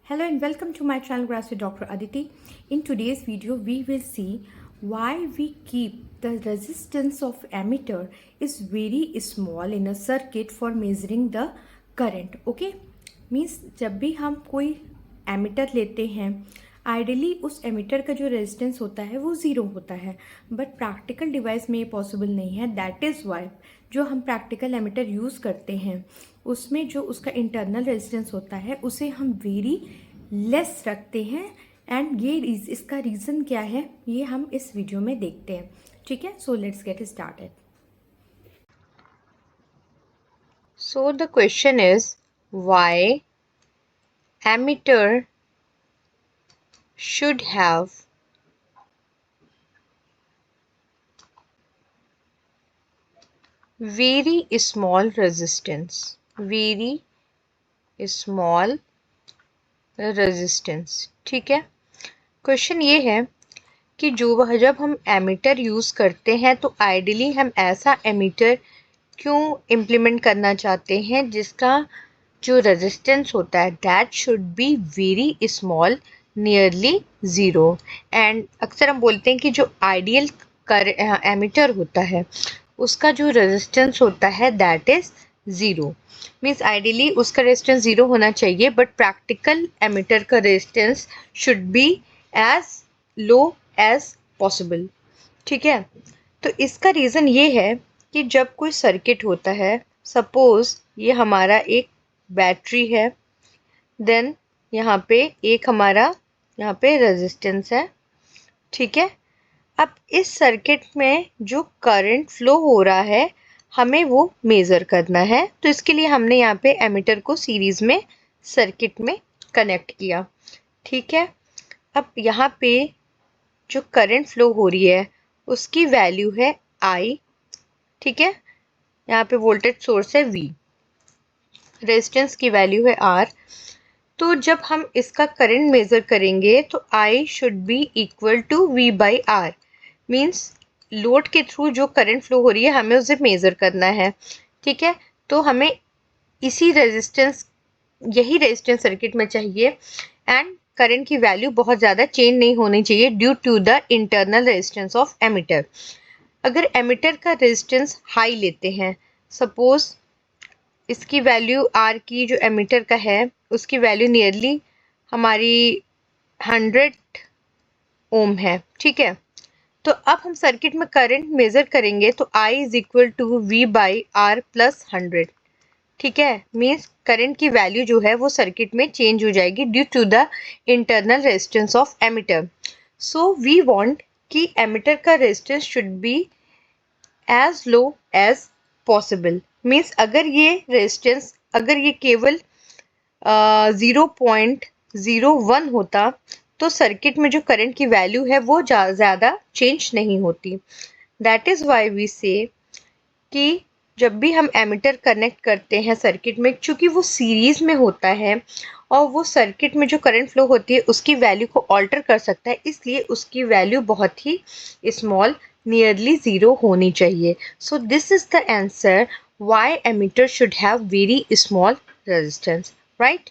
Hello and welcome to my channel Grass with Dr. Aditi. In today's video, we will see why we keep the resistance of ammeter is very small in a circuit for measuring the current. Okay, means जब भी हम कोई ammeter लेते हैं ideally उस ammeter का जो resistance होता है वो ज़ीरो होता है, बट प्रैक्टिकल डिवाइस में ये पॉसिबल नहीं है. दैट इज़ वाई जो हम प्रैक्टिकल एमीटर यूज़ करते हैं उसमें जो उसका इंटरनल रेजिस्टेंस होता है उसे हम वेरी लेस रखते हैं. एंड ये इसका रीज़न क्या है ये हम इस वीडियो में देखते हैं. ठीक है, so let's get started. So the question is why ammeter should have very small resistance. Very small resistance. ठीक है, क्वेश्चन ये है कि जब हम एमीटर यूज़ करते हैं तो आइडियली हम ऐसा एमीटर क्यों इम्प्लीमेंट करना चाहते हैं जिसका जो रेजिस्टेंस होता है that should be very small, nearly zero. And अक्सर हम बोलते हैं कि जो आइडियल एमीटर होता है उसका जो रेजिस्टेंस होता है that is zero. Means ideally उसका रेजिस्टेंस ज़ीरो होना चाहिए, बट प्रैक्टिकल एमीटर का resistance should be as low as possible. ठीक है, तो इसका रीज़न ये है कि जब कोई सर्किट होता है, सपोज ये हमारा एक बैटरी है, देन यहाँ पे एक हमारा यहाँ पे रेजिस्टेंस है. ठीक है, अब इस सर्किट में जो करंट फ्लो हो रहा है हमें वो मेज़र करना है, तो इसके लिए हमने यहाँ पे एमीटर को सीरीज़ में सर्किट में कनेक्ट किया. ठीक है, अब यहाँ पे जो करंट फ्लो हो रही है उसकी वैल्यू है I. ठीक है, यहाँ पे वोल्टेज सोर्स है V, रेजिस्टेंस की वैल्यू है R. तो जब हम इसका करंट मेज़र करेंगे तो I should be equal to V by R. Means load के थ्रू जो करंट फ्लो हो रही है हमें उसे मेज़र करना है. ठीक है, तो हमें यही रेजिस्टेंस सर्किट में चाहिए एंड करंट की वैल्यू बहुत ज़्यादा चेंज नहीं होनी चाहिए due to the internal resistance of ammeter. अगर एमीटर का रेजिस्टेंस हाई लेते हैं, सपोज इसकी वैल्यू R की जो एमीटर का है उसकी वैल्यू नियरली हमारी 100 ओम है. ठीक है, तो अब हम सर्किट में करंट मेज़र करेंगे तो I is equal to V by R plus 100. ठीक है, मीन्स करंट की वैल्यू जो है वो सर्किट में चेंज हो जाएगी due to the internal resistance of ammeter. So we want कि एमीटर का resistance should be as low as possible. Means अगर ये केवल 0.01 होता तो सर्किट में जो करंट की वैल्यू है वो ज़्यादा चेंज नहीं होती. दैट इज़ वाई वी से कि जब भी हम एमीटर कनेक्ट करते हैं सर्किट में, चूँकि वो सीरीज़ में होता है और वो सर्किट में जो करंट फ्लो होती है उसकी वैल्यू को ऑल्टर कर सकता है, इसलिए उसकी वैल्यू बहुत ही स्मॉल, नियरली ज़ीरो होनी चाहिए. So this is the answer why emitter should have very small resistance, right?